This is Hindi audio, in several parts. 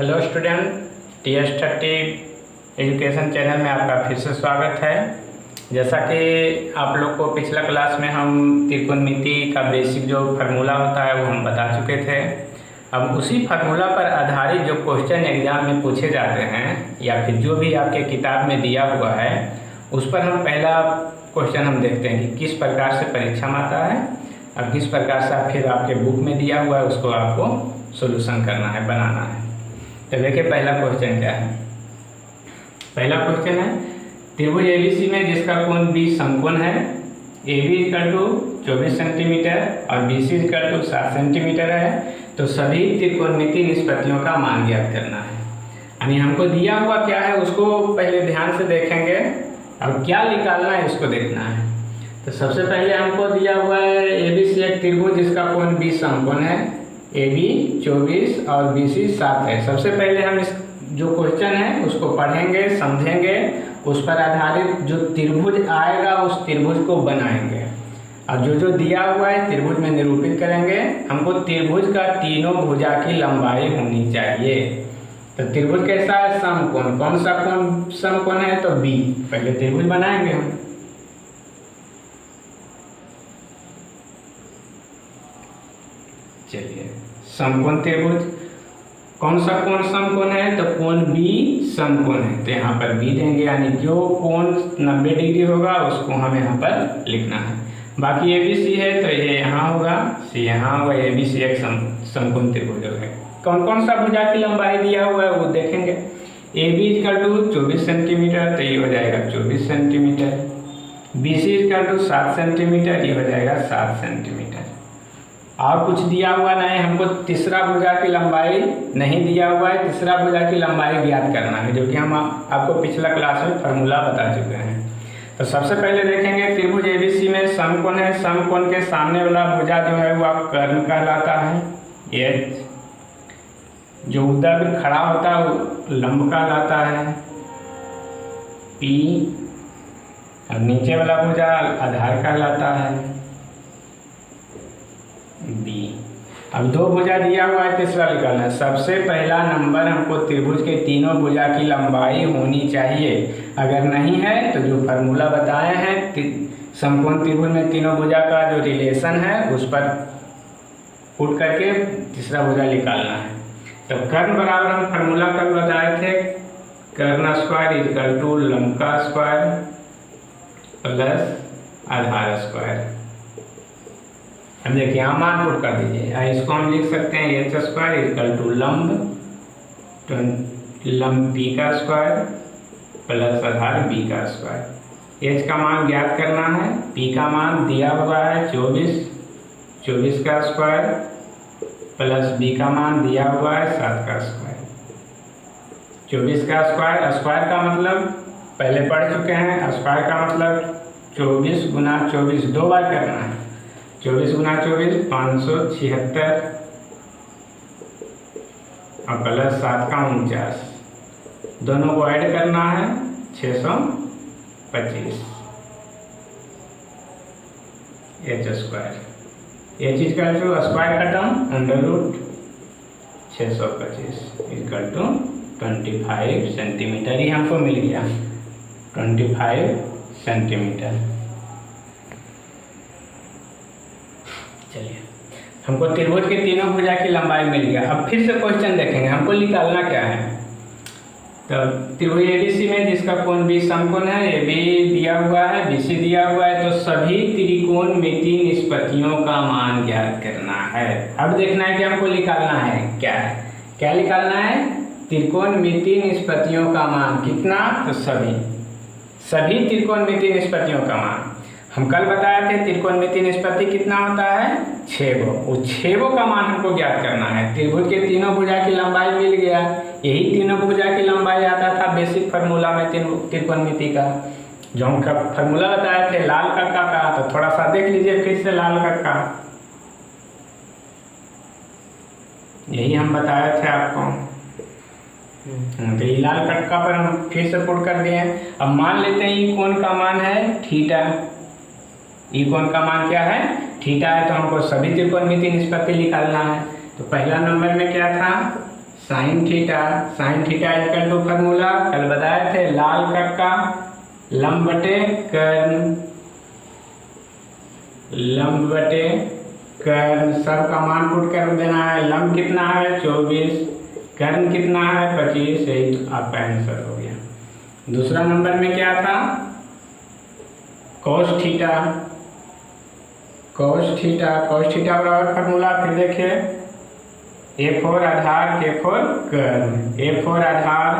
Hello student, TS30 education channel में आपका फिर से स्वागत है। जैसा कि आप लोग को पिछला क्लास में हम त्रिकोणमिति का बेसिक जो फार्मूला होता है वो हम बता चुके थे। अब उसी फार्मूला पर आधारित जो क्वेश्चन एग्जाम में पूछे जाते हैं या फिर जो भी आपके किताब में दिया हुआ है उस पर हम पहला क्वेश्चन हम देखते हैं कि किस प्रकार से परीक्षा में आता है और किस प्रकार से फिर आपके बुक में दिया हुआ है उसको आपको सोल्यूशन करना है, बनाना है। तो देखिए पहला क्वेश्चन क्या है। पहला क्वेश्चन है त्रिभुज ABC में जिसका कोण B समकोण है, AB = 24 सेंटीमीटर और BC = 7 सेंटीमीटर है, तो सभी त्रिकोणमिति निष्पत्तियों का मान ज्ञात करना है। यानी हमको दिया हुआ क्या है उसको पहले ध्यान से देखेंगे और क्या निकालना है उसको देखना है। तो सबसे पहले हमको दिया हुआ है ABC एक त्रिभुज जिसका कोण B समकोण है, AB 24 और BC 7 है। सबसे पहले हम इस जो क्वेश्चन है उसको पढ़ेंगे, समझेंगे, उस पर आधारित जो त्रिभुज आएगा उस त्रिभुज को बनाएंगे और जो जो दिया हुआ है त्रिभुज में निरूपित करेंगे। हमको त्रिभुज का तीनों भुजा की लंबाई होनी चाहिए। तो त्रिभुज कैसा है? समकोण। कौन सा कोण समकोण है? तो B। पहले त्रिभुज बनाएंगे हम। चलिए, समकोण त्रिभुज कौन सा कोण समकोण है? तो कोण B समकोण है, तो यहाँ पर B देंगे। यानी जो कोण 90 डिग्री होगा उसको हम यहाँ पर लिखना है। बाकी ABC है तो ये यहाँ होगा, C यहाँ होगा। ABC एक समकोण त्रिभुज है। कौन कौन सा भुजा की लंबाई दिया हुआ है वो देखेंगे। AB = 24 सेंटीमीटर, तो ये हो जाएगा 24 सेंटीमीटर। BC = 7 सेंटीमीटर, ये हो जाएगा 7 सेंटीमीटर। और कुछ दिया हुआ नहीं, हमको तीसरा भुजा की लंबाई नहीं दिया हुआ है। तीसरा भुजा की लंबाई ज्ञात करना है, जो कि हम आपको पिछला क्लास में फार्मूला बता चुके हैं। तो सबसे पहले देखेंगे त्रिभुज ABC में समकोण है। समकोण के सामने वाला भुजा जो है वो कर्ण कहलाता है। H जो उधर खड़ा होता है वो लंब कहलाता है, P और नीचे वाला भुजा आधार कहलाता है, B। अब दो भुजा दिया हुआ है, तीसरा निकालना है। सबसे पहला नंबर हमको त्रिभुज के तीनों भुजा की लंबाई होनी चाहिए। अगर नहीं है तो जो फार्मूला बताए हैं समकोण त्रिभुज में तीनों भुजा का जो रिलेशन है उस पर पुट करके तीसरा भुजा निकालना है। तो कर्ण बराबर हम फार्मूला कल बताए थे, कर्ण स्क्वायर = लंब का स्क्वायर प्लस आधार स्क्वायर। हम देखिए यहाँ मान पुट कर दीजिए। इसको हम लिख सकते हैं H² लंब B का स्क्वायर प्लस आधार B का स्क्वायर। H का मान ज्ञात करना है, P का मान दिया हुआ है 24 का स्क्वायर प्लस B का मान दिया हुआ है 7 का स्क्वायर। 24 का स्क्वायर, स्क्वायर का मतलब पहले पढ़ चुके हैं। स्क्वायर का मतलब 24 × 24 दो बार करना है। 24 × 24 576 और प्लस 7 का 49, दोनों को ऐड करना है 625। H², ये चीज का जो स्क्वायर का टर्म √625 = 25 सेंटीमीटर ही हमको मिल गया। 25 सेंटीमीटर। चलिए, हमको त्रिभुज के तीनों भुजा की लंबाई मिल गया। अब फिर से क्वेश्चन देखेंगे, हमको निकालना क्या है। तो त्रिभुज ABC में जिसका कोण B समकोण है, AB दिया हुआ है, BC दिया हुआ है, तो सभी त्रिकोणमिति निष्पत्तियों का मान ज्ञात करना है। अब देखना है कि हमको निकालना है क्या निकालना है? त्रिकोणमिति निष्पत्तियों का मान कितना? तो सभी त्रिकोणमिति निष्पत्तियों का मान। हम कल बताए थे त्रिकोणमिति निष्पत्ति कितना होता है? 6 वो 6 का मान हमको ज्ञात करना है। त्रिभुज के तीनों भुजा की लंबाई मिल गया। यही तीनों भुजा की लंबाई आता था बेसिक फार्मूला में त्रिकोणमिति का, जो हम फार्मूला बताए थे लाल कक्का का। तो थोड़ा सा देख लीजिए फिर से लाल कक्का, यही हम बताए थे आपको। तो ये लाल कक्का पर हम फिर से पुट कर दिए। अब मान लेते हैं ये कोण का मान है थीटा। ई कोण का मान क्या है? थीटा है। तो हमको सभी त्रिकोणमिति निष्पत्ति निकालना है। तो पहला नंबर में क्या था? Sine theta equal to formula कल बताए थे, लाल कक्का लंब बटे कर्ण, सब का मान पुट कर देना है। लंब कितना है 24, कर्ण कितना है 25, यही तो आपका आंसर हो गया। दूसरा नंबर में क्या था, cos थीटा बराबर फार्मूला फिर देखिए A4 आधार K4 कर्ण, A4 आधार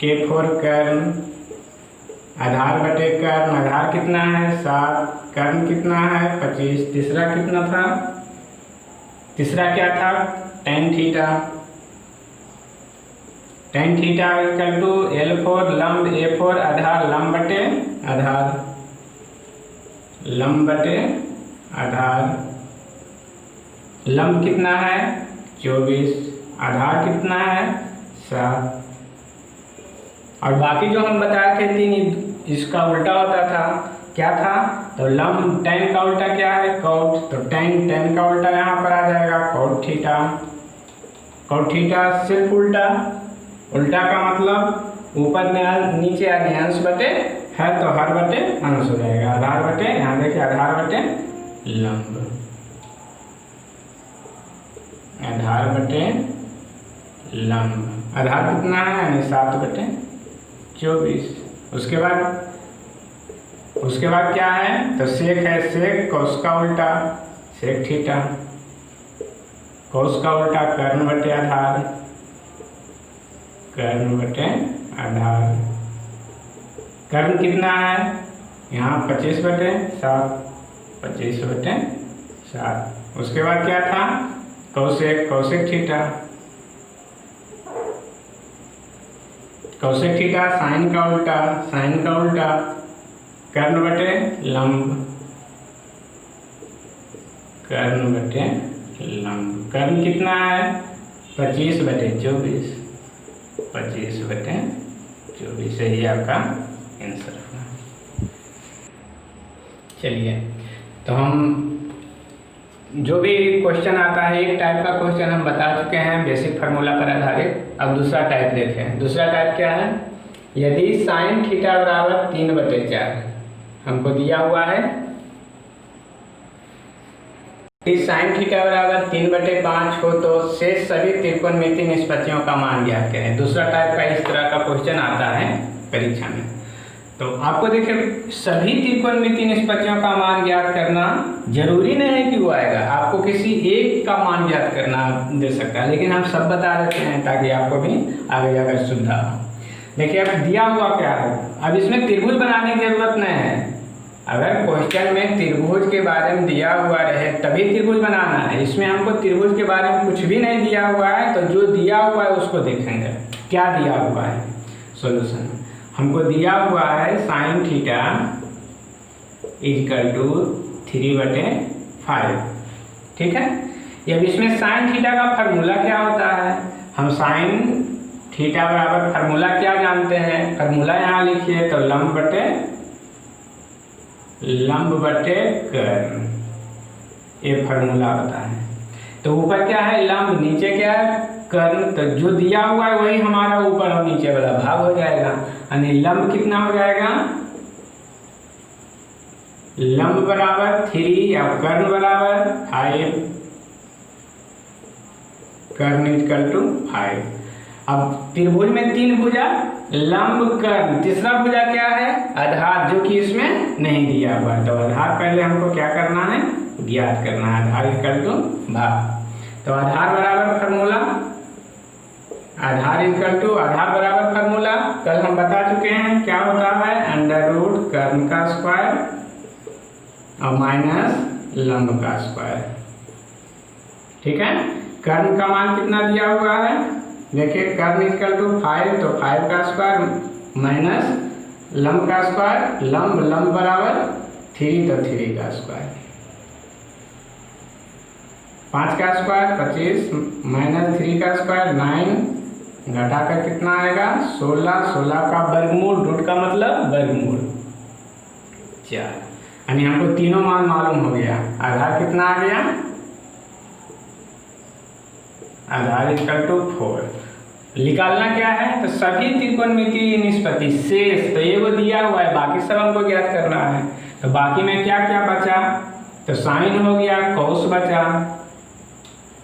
K4 कर्ण, आधार बटे कर्ण, आधार कितना है 7, कर्ण कितना है 25, तीसरा कितना था, तीसरा क्या था tan theta equal to L4 लंब A4 आधार लंब बटे आधार, लंब कितना है 24, आधार कितना है 7, और बाकी जो हम बताए थे 3 इसका उल्टा होता था, क्या था, तो लंब tan का उल्टा क्या है cot, तो tan का उल्टा यहाँ पर आ जाएगा cot थीटा सिर्फ उल्टा का मतलब ऊपर में नीचे आगे अंश बटे है तो हर बटे अंश हो जाएगा, आधार बटे, यहाँ देखिए आधार बटे लंब, आधार बटे लंब, आधार कितना है यानी 7 बटे 24। उसके बाद क्या है, तो सेक है, सेक कोस का उल्टा सेक थीटा, कोस का उल्टा कर्ण बटे आधार, कर्ण कितना है यहाँ 25 बटे 7। उसके बाद क्या था कौशिक थीटा साइन का उल्टा कर्ण बटे लंब, कर्ण कितना है 25 बटे 24, यही आपका आंसर होगा। चलिए, तो हम जो भी क्वेश्चन आता है, एक टाइप का क्वेश्चन हम बता चुके हैं बेसिक फार्मूला पर आधारित। अब दूसरा टाइप देखें। दूसरा टाइप क्या है, यदि साइन थीटा बराबर 3/4 हमको दिया हुआ है, साइन थीटा बराबर 3/5 हो तो शेष सभी त्रिकोणमितीय निष्पत्तियों का मान ज्ञात करें। दूसरा टाइप का इस तरह का क्वेश्चन आता है परीक्षा में। तो आपको देखिए, सभी त्रिकोणमितीय निष्पत्तियों का मान ज्ञात करना जरूरी नहीं है कि वो आएगा, आपको किसी एक का मान ज्ञात करना दे सकता है, लेकिन हम सब बता देते हैं ताकि आपको भी आगे जाकर सुविधा हो। देखिए, अब दिया हुआ क्या है, अब इसमें त्रिभुज बनाने की जरूरत नहीं है। अगर क्वेश्चन में त्रिभुज के बारे में दिया हुआ रहे तभी त्रिभुज बनाना है। इसमें हमको त्रिभुज के बारे में कुछ भी नहीं दिया हुआ है, तो जो दिया हुआ है उसको देखेंगे। क्या दिया हुआ है, सॉल्यूशन हमको दिया हुआ है साइन थीटा इक्वल टू 3/5, ठीक है। अब इसमें साइन थीटा का फार्मूला क्या होता है, हम साइन थीटा बराबर फार्मूला क्या जानते हैं, फार्मूला यहाँ लिखिए, तो लंब बटे कर्ण, ये फार्मूला होता है। तो ऊपर क्या है लंब, नीचे क्या है कर्ण, तो जो दिया हुआ है वही हमारा ऊपर और नीचे वाला भाग हो जाएगा, यानी लंब कितना हो जाएगा, लंब बराबर 3 या कर्ण बराबर 5, कर्ण इक्वल टू 5। अब त्रिभुज में 3 भुजा, लंब कर्ण, तीसरा भुजा क्या है आधार, जो कि इसमें नहीं दिया हुआ है। तो आधार पहले हमको क्या करना है, ज्ञात करना है, आधार इक्वल टू भाग। तो आधार बराबर फार्मूला, आधार इक्वल टू आधार बराबर फार्मूला कल हम बता चुके हैं क्या होता है, अंडर रूट कर्ण का स्क्वायर और माइनस लंब का स्क्वायर, ठीक है। कर्ण का मान कितना दिया हुआ है, देखिए कर्ण इक्वल टू 5, तो 5 का स्क्वायर माइनस लंब का स्क्वायर, लंब बराबर 3, तो 3 का स्क्वायर, 5 का स्क्वायर 25 माइनस 3 का स्क्वायर 9, घटाकर कितना आएगा 16 का वर्गमूल, रूट का मतलब वर्गमूल 4, यानी हमको तीनों मान मालूम हो गया। आधार कितना आ गया आधार इक्वल टू 4। निकालना क्या है, तो सभी त्रिकोणमितीय निष्पत्ति शेष, तो ये वो दिया हुआ है, बाकी सब हमको ज्ञात करना है। तो बाकी में क्या क्या बचा, तो साइन हो गया, कोस बचा,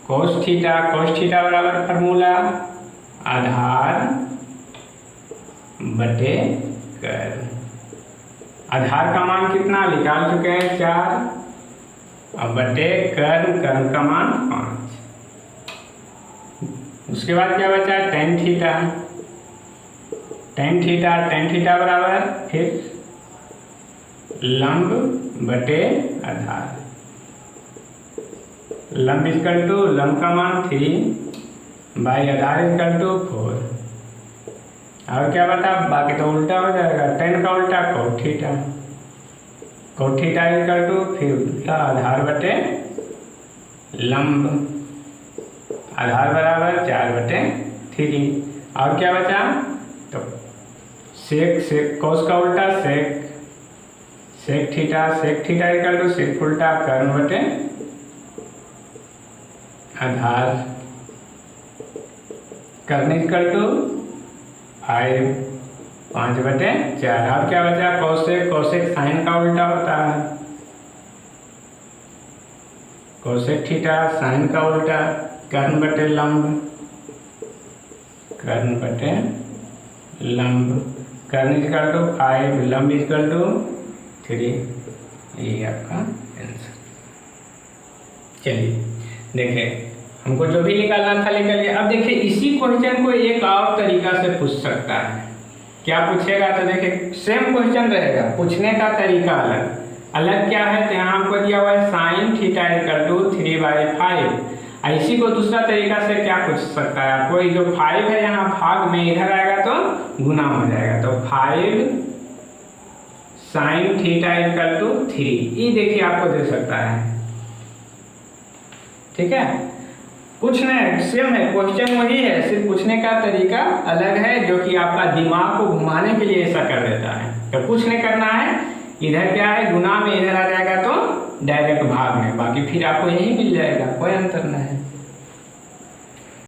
कोस थीटा बराबर फार्मूला आधार बटे कर्ण। आधार का मान कितना निकाल चुके हैं 4, अब बटे कर्ण का मान 5। उसके बाद क्या बचा, टेन थीटा बराबर फिर लंब बटे आधार। लंब इक्वल टू लंब का मान 3 बाई आधार इक्वल टू 4। और क्या बता, बाकी तो उल्टा हो जाएगा, टेन का उल्टा कोट थीटा इक्वल टू फिर उल्टा आधार बटे लंब, आधार बराबर 4/3। और क्या बचा, तो सेक कोस का उल्टा सेक थीटा इक्वल टू सेक उल्टा कर्ण बटे आधार, कर्ण इक्वल टू 5/4। और क्या बचा, कोसेक साइन का उल्टा होता है, कोसेक थीटा साइन का उल्टा कर्ण बटे लंब, कर्ण इक्वल टू 5, लंब इक्वल टू 3। ये आपका आंसर। चलिए देखिए, हमको जो भी निकालना था निकल गया। अब देखिए इसी क्वेश्चन को एक और तरीका से पूछ सकता है। क्या पूछेगा, तो देखिए सेम क्वेश्चन रहेगा, पूछने का तरीका अलग क्या है, तो यहाँ हमको दिया हुआ है साइन थीटा इक्वल टू 3/5। इसी को दूसरा तरीका से क्या पूछ सकता है आपको, ये जो 5 है यहाँ भाग में इधर आएगा तो गुना हो जाएगा, तो 5 साइन थीटा इक्वल टू 3, ये देखिए आपको दे सकता है। ठीक है, कुछ नहीं, सेम है, क्वेश्चन वही है, सिर्फ पूछने का तरीका अलग है, जो कि आपका दिमाग को घुमाने के लिए ऐसा कर देता है। तो कुछ नहीं करना है, इधर क्या है गुना में इधर आ जाएगा तो डायरेक्ट भाग में, बाकी फिर आपको यही मिल जाएगा, कोई अंतर नहीं है।